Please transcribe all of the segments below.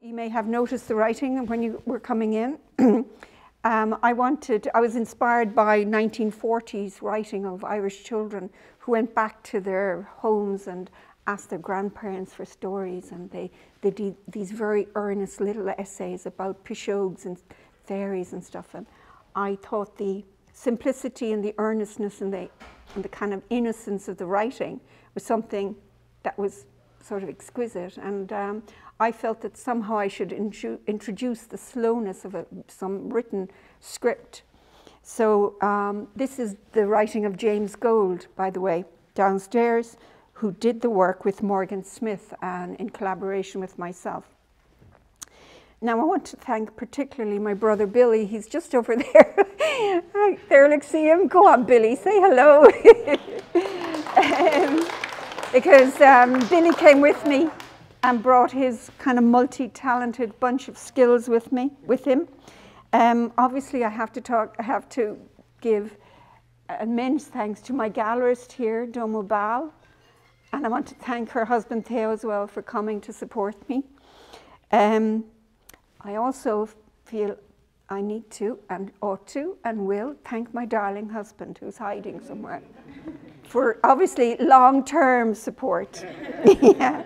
You may have noticed the writing when you were coming in. I was inspired by 1940s writing of Irish children who went back to their homes and asked their grandparents for stories, and they did these very earnest little essays about pishogues and fairies and stuff. And I thought the simplicity and the earnestness and the kind of innocence of the writing was something that was sort of exquisite. And I felt that somehow I should introduce the slowness of some written script. So this is the writing of James Gold, by the way, downstairs, who did the work with Morgan Smith and in collaboration with myself. Now I want to thank particularly my brother Billy. He's just over there. There, let's see him. Go on, Billy, say hello. Because Billy came with me and brought his kind of multi-talented bunch of skills with him. Obviously, I have to give immense thanks to my gallerist here, Domo Bal, and I want to thank her husband Theo as well for coming to support me. I also feel I need to and ought to and will thank my darling husband who's hiding somewhere for obviously long-term support. Yeah.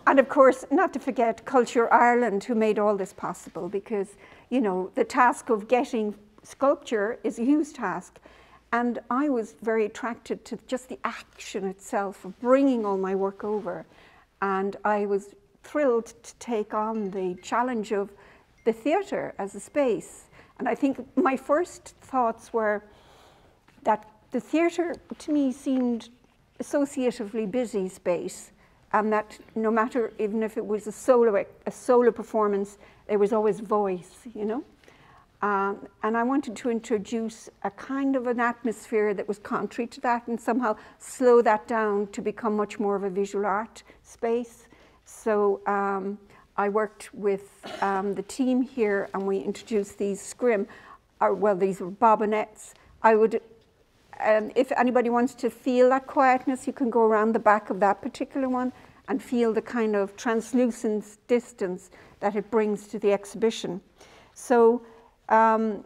And of course, not to forget Culture Ireland, who made all this possible, because, you know, the task of getting sculpture is a huge task. And I was very attracted to just the action itself of bringing all my work over. And I was thrilled to take on the challenge of the theatre as a space. And I think my first thoughts were that the theatre, to me, seemed associatively busy space, and that no matter, even if it was a solo performance, there was always voice, you know? And I wanted to introduce a kind of an atmosphere that was contrary to that and somehow slow that down to become much more of a visual art space. So I worked with the team here, and we introduced these scrim, these were bobbinettes. If anybody wants to feel that quietness, you can go around the back of that particular one and feel the kind of translucent distance that it brings to the exhibition. So that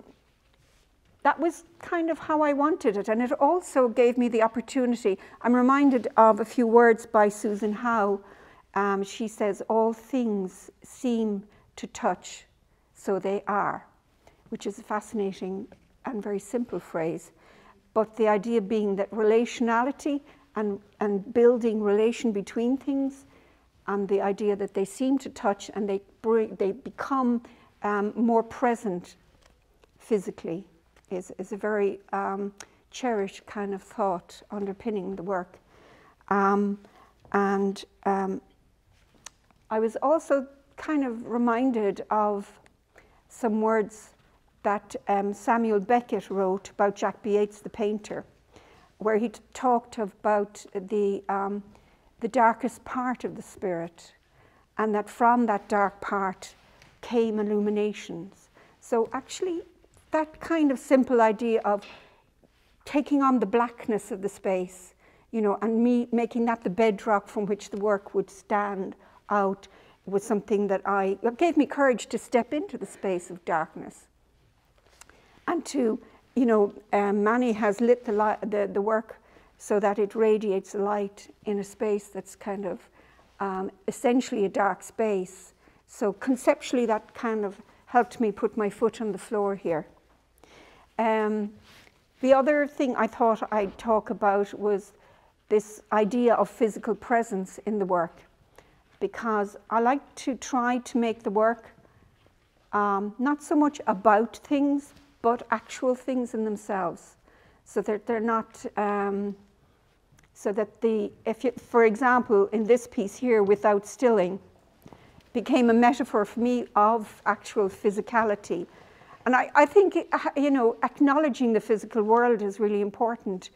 was kind of how I wanted it, and it also gave me the opportunity. I'm reminded of a few words by Susan Howe. She says, "All things seem to touch, so they are," which is a fascinating and very simple phrase. But the idea being that relationality and building relation between things, and the idea that they seem to touch and they become more present physically is a very cherished kind of thought underpinning the work. I was also kind of reminded of some words that Samuel Beckett wrote about Jack B. Yeats, the painter, where he talked about the darkest part of the spirit, and that from that dark part came illuminations. So actually, that kind of simple idea of taking on the blackness of the space, you know, and me making that the bedrock from which the work would stand out, was something that gave me courage to step into the space of darkness. And to, you know, Manny has lit the work so that it radiates light in a space that's kind of essentially a dark space. So conceptually, that kind of helped me put my foot on the floor here. The other thing I thought I'd talk about was this idea of physical presence in the work, because I like to try to make the work not so much about things, but actual things in themselves, so that they're not, so that for example, in this piece here, Without Stilling, became a metaphor for me of actual physicality. And I think, you know, acknowledging the physical world is really important,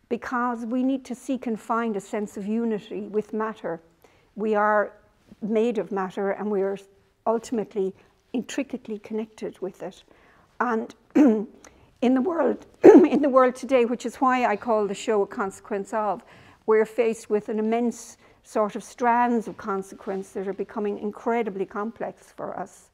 because we need to seek and find a sense of unity with matter. We are made of matter, and we are ultimately intricately connected with it. And in the world today, which is why I call the show A Consequence Of, we're faced with an immense sort of strands of consequence that are becoming incredibly complex for us.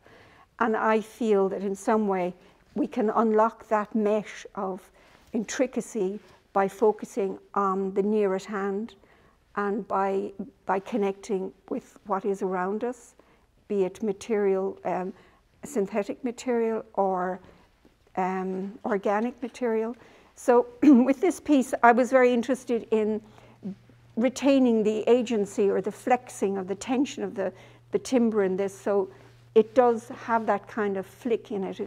And I feel that in some way we can unlock that mesh of intricacy by focusing on the near at hand and by connecting with what is around us, be it material, synthetic material or organic material. So with this piece, I was very interested in retaining the agency or the flexing of the tension of the timbre in this. So it does have that kind of flick in it.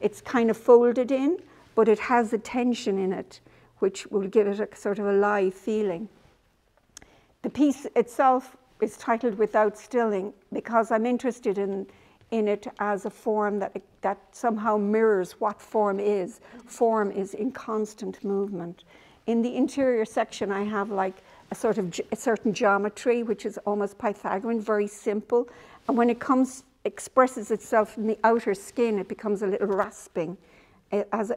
It's kind of folded in, but it has the tension in it, which will give it a sort of a live feeling. The piece itself is titled Without Stilling because I'm interested in it as a form that somehow mirrors what form is. Form is in constant movement. In the interior section, I have like a certain geometry, which is almost Pythagorean, very simple. And when it expresses itself in the outer skin, it becomes a little rasping, as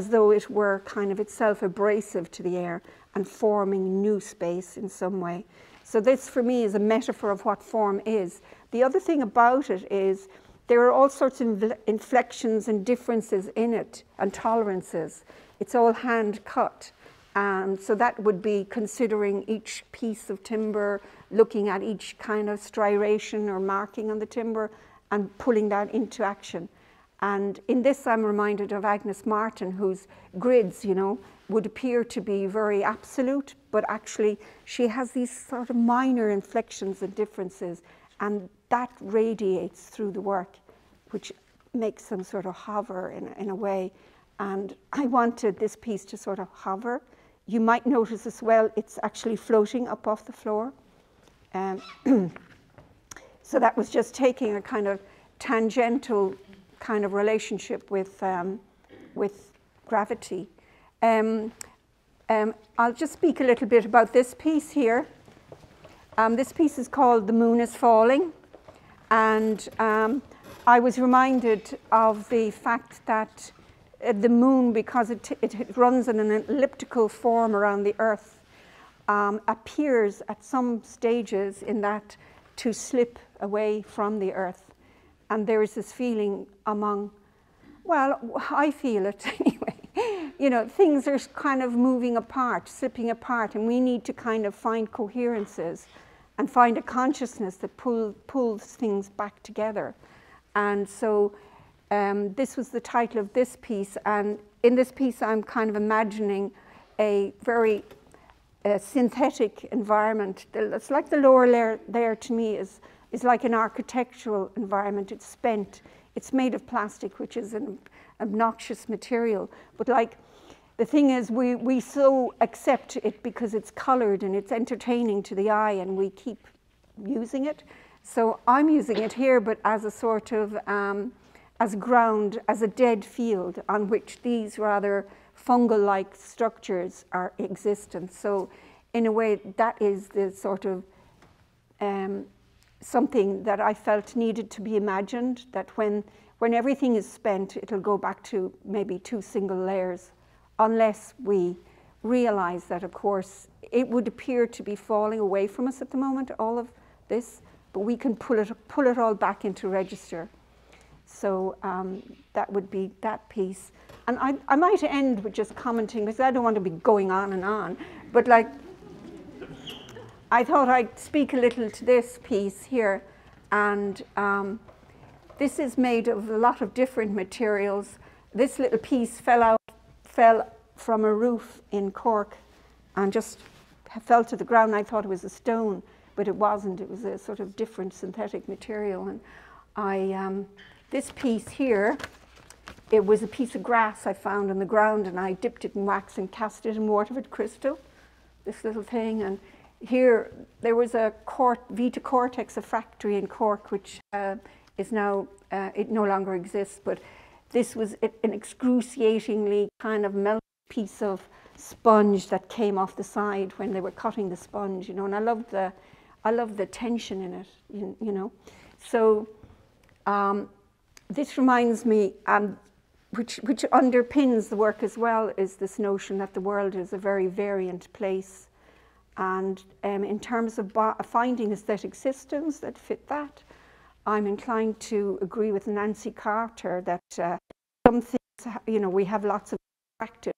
though it were kind of itself abrasive to the air and forming new space in some way. So this, for me, is a metaphor of what form is. The other thing about it is there are all sorts of inflections and differences in it and tolerances. It's all hand cut. And so that would be considering each piece of timber, looking at each kind of striation or marking on the timber and pulling that into action. And in this, I'm reminded of Agnes Martin, whose grids, you know, would appear to be very absolute, but actually she has these sort of minor inflections and differences, and that radiates through the work, which makes them sort of hover in a way. And I wanted this piece to sort of hover. You might notice as well, it's actually floating up off the floor. So that was just taking a kind of tangential kind of relationship with gravity. I'll just speak a little bit about this piece here. This piece is called The Moon is Falling, and I was reminded of the fact that the moon, because it runs in an elliptical form around the Earth, appears at some stages in that to slip away from the Earth. And there is this feeling among, well, I feel it anyway, you know, things are kind of moving apart, slipping apart, and we need to kind of find coherences and find a consciousness that pulls things back together. And so this was the title of this piece, and in this piece I'm kind of imagining a very synthetic environment. It's like the lower layer there to me is like an architectural environment. It's spent. It's made of plastic, which is an obnoxious material. But like, the thing is, we so accept it because it's colored and it's entertaining to the eye, and we keep using it. So I'm using it here, but as a sort of, as ground, as a dead field on which these rather fungal-like structures are existent. So in a way, that is the sort of something that I felt needed to be imagined, that when everything is spent, it'll go back to maybe 2 single layers, unless we realize that, of course, it would appear to be falling away from us at the moment, all of this, but we can pull it all back into register. So that would be that piece. And I might end with just commenting, because I don't want to be going on and on, but like, I thought I'd speak a little to this piece here, and this is made of a lot of different materials. This little piece fell from a roof in Cork and just fell to the ground. I thought it was a stone, but it wasn't. It was a sort of different synthetic material. And this piece here, it was a piece of grass I found on the ground, and I dipped it in wax and cast it in waterford crystal, this little thing. And here, there was a Vita Cortex, a factory in Cork, which is now, it no longer exists, but this was an excruciatingly kind of melted piece of sponge that came off the side when they were cutting the sponge, you know, and I love the tension in it, you know. So this reminds me, which underpins the work as well, is this notion that the world is a very variant place. And in terms of finding aesthetic systems that fit that, I'm inclined to agree with Nancy Carter that some things, you know, we have lots of practice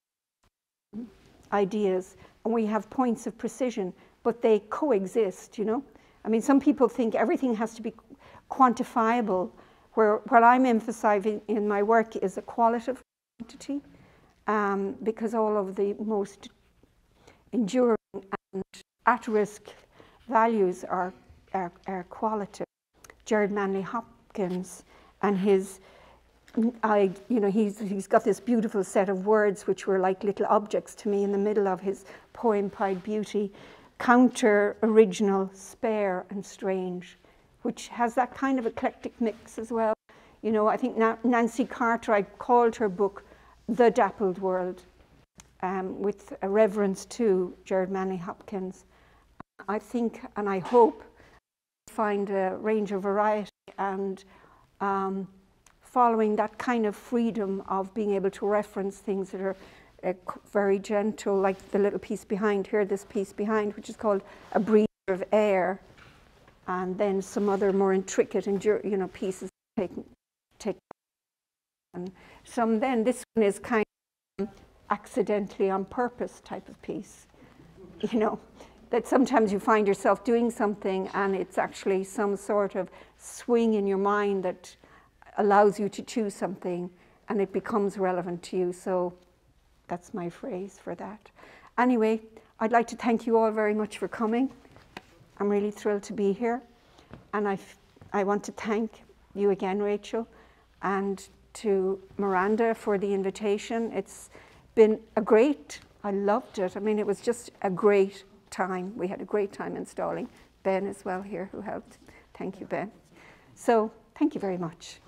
ideas and we have points of precision, but they coexist, you know. I mean, some people think everything has to be quantifiable, where what I'm emphasizing in my work is a qualitative quantity, because all of the most enduring and at-risk values are qualitative. Jared Manley Hopkins and his, you know, he's got this beautiful set of words which were like little objects to me in the middle of his poem Pied Beauty: counter, original, spare and strange, which has that kind of eclectic mix as well. You know, I think Nancy Carter, I called her book The Dappled World, with a reverence to Jared Manley Hopkins. I think, and I hope, find a range of variety and following that kind of freedom of being able to reference things that are very gentle, like the little piece behind here, this piece behind, which is called A Breather of Air, and then some other more intricate, you know, pieces take and some. Then this one is kind of accidentally on purpose type of piece, you know, that sometimes you find yourself doing something and it's actually some sort of swing in your mind that allows you to choose something and it becomes relevant to you. So that's my phrase for that. Anyway, I'd like to thank you all very much for coming. I'm really thrilled to be here. And I want to thank you again, Rachel, and to Miranda for the invitation. It's been I loved it. I mean, it was just a great time. We had a great time installing. Ben as well here who helped. Thank you, Ben. So thank you very much.